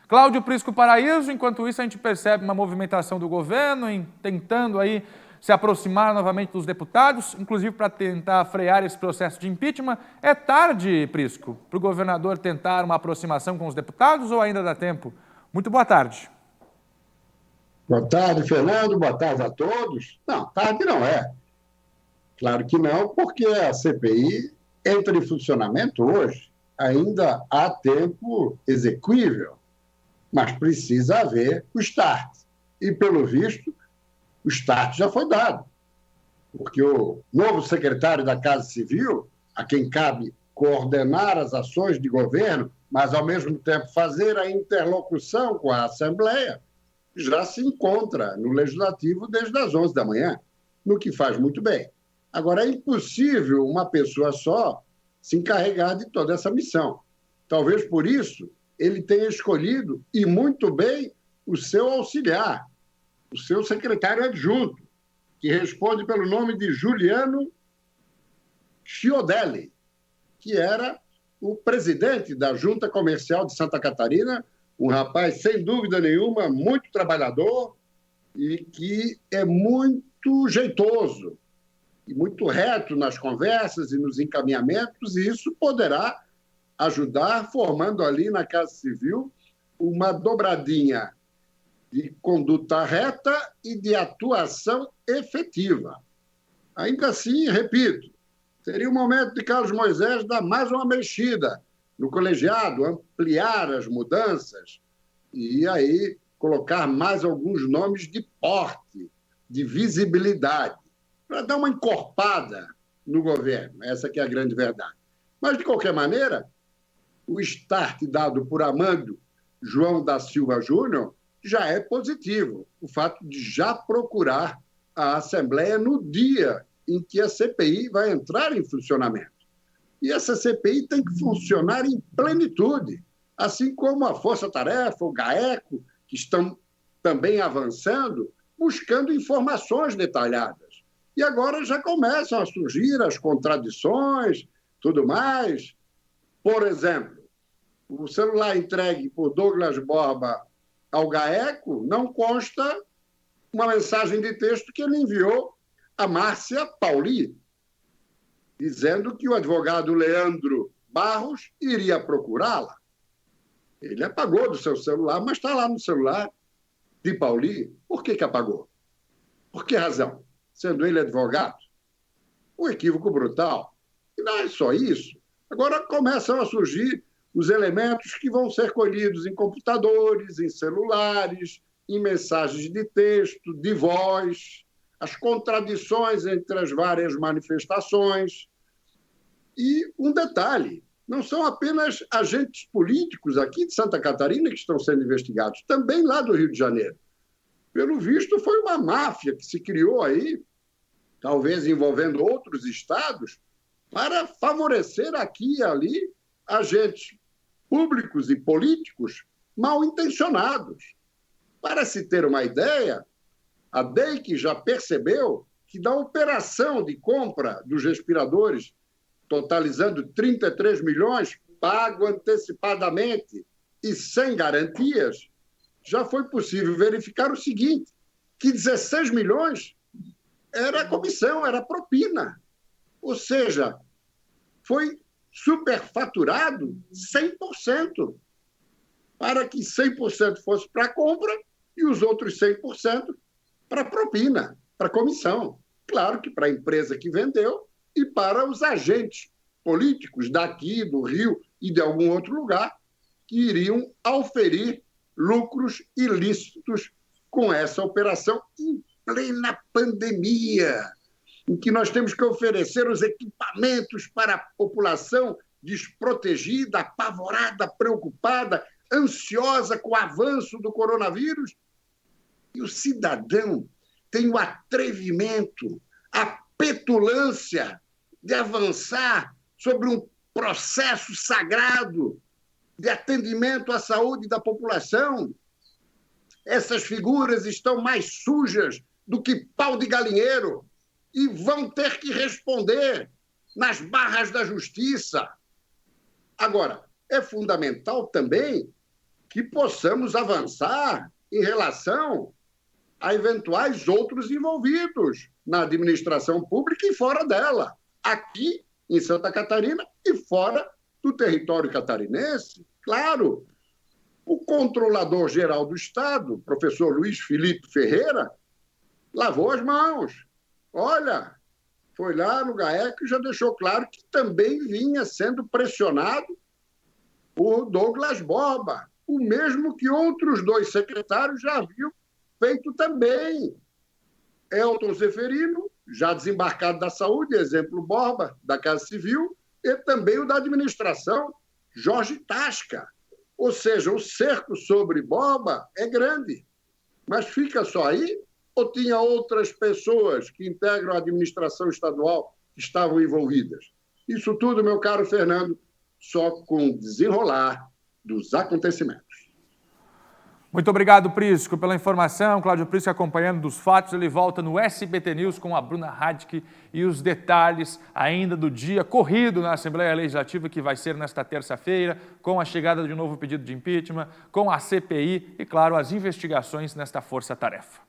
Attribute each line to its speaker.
Speaker 1: Cláudio Prisco Paraíso, enquanto isso a gente percebe uma movimentação do governo tentando aí se aproximar novamente dos deputados, inclusive para tentar frear esse processo de impeachment. É tarde, Prisco, para o governador tentar uma aproximação com os deputados ou ainda dá tempo? Muito boa tarde.
Speaker 2: Boa tarde, Fernando. Boa tarde a todos. Não, tarde não é. Claro que não, porque a CPI entra em funcionamento hoje. Ainda há tempo exequível, mas precisa haver o start. E, pelo visto, o start já foi dado, porque o novo secretário da Casa Civil, a quem cabe coordenar as ações de governo, mas, ao mesmo tempo, fazer a interlocução com a Assembleia, já se encontra no Legislativo desde as 11 da manhã, no que faz muito bem. Agora, é impossível uma pessoa só se encarregar de toda essa missão. Talvez por isso ele tenha escolhido, e muito bem, o seu auxiliar, o seu secretário adjunto, que responde pelo nome de Juliano Chiodelli, que era o presidente da Junta Comercial de Santa Catarina, um rapaz, sem dúvida nenhuma, muito trabalhador e que é muito jeitoso e muito reto nas conversas e nos encaminhamentos, e isso poderá ajudar, formando ali na Casa Civil uma dobradinha de conduta reta e de atuação efetiva. Ainda assim, repito, seria o momento de Carlos Moisés dar mais uma mexida no colegiado, ampliar as mudanças e aí colocar mais alguns nomes de porte, de visibilidade, para dar uma encorpada no governo. Essa que é a grande verdade. Mas, de qualquer maneira, o start dado por Armando João da Silva Júnior já é positivo. O fato de já procurar a Assembleia no dia em que a CPI vai entrar em funcionamento. E essa CPI tem que funcionar em plenitude, assim como a Força Tarefa, o GAECO, que estão também avançando, buscando informações detalhadas. E agora já começam a surgir as contradições, tudo mais. Por exemplo, o celular entregue por Douglas Borba ao GAECO não consta uma mensagem de texto que ele enviou a Márcia Pauli, dizendo que o advogado Leandro Barros iria procurá-la. Ele apagou do seu celular, mas está lá no celular de Pauli. Por que apagou? Por que razão? Sendo ele advogado? Um equívoco brutal. E não é só isso. Agora começam a surgir os elementos que vão ser colhidos em computadores, em celulares, em mensagens de texto, de voz, as contradições entre as várias manifestações. E um detalhe, não são apenas agentes políticos aqui de Santa Catarina que estão sendo investigados, também lá do Rio de Janeiro. Pelo visto, foi uma máfia que se criou aí, talvez envolvendo outros estados, para favorecer aqui e ali agentes públicos e políticos mal intencionados. Para se ter uma ideia, a DEIC já percebeu que da operação de compra dos respiradores, totalizando 33 milhões, pago antecipadamente e sem garantias, já foi possível verificar o seguinte, que 16 milhões era comissão, era propina. Ou seja, foi superfaturado 100%, para que 100% fosse para a compra e os outros 100% para propina, para comissão. Claro que para a empresa que vendeu e para os agentes políticos daqui, do Rio e de algum outro lugar, que iriam auferir lucros ilícitos com essa operação em plena pandemia, em que nós temos que oferecer os equipamentos para a população desprotegida, apavorada, preocupada, ansiosa com o avanço do coronavírus. E o cidadão tem o atrevimento, a petulância de avançar sobre um processo sagrado de atendimento à saúde da população. Essas figuras estão mais sujas do que pau de galinheiro e vão ter que responder nas barras da justiça. Agora, é fundamental também que possamos avançar em relação a eventuais outros envolvidos na administração pública e fora dela, aqui em Santa Catarina e fora do território catarinense. Claro, o controlador-geral do Estado, professor Luiz Felipe Ferreira, lavou as mãos. Olha, foi lá no GAEC e já deixou claro que também vinha sendo pressionado por Douglas Borba, o mesmo que outros 2 secretários já haviam feito também. Elton Zeferino, já desembarcado da Saúde, exemplo Borba, da Casa Civil, e também o da Administração, Jorge Tasca. Ou seja, o cerco sobre Borba é grande. Mas fica só aí? Ou tinha outras pessoas que integram a administração estadual que estavam envolvidas? Isso tudo, meu caro Fernando, só com o desenrolar dos acontecimentos.
Speaker 1: Muito obrigado, Prisco, pela informação. Cláudio Prisco acompanhando dos fatos. Ele volta no SBT News com a Bruna Radke e os detalhes ainda do dia corrido na Assembleia Legislativa, que vai ser nesta terça-feira, com a chegada de um novo pedido de impeachment, com a CPI e, claro, as investigações nesta força-tarefa.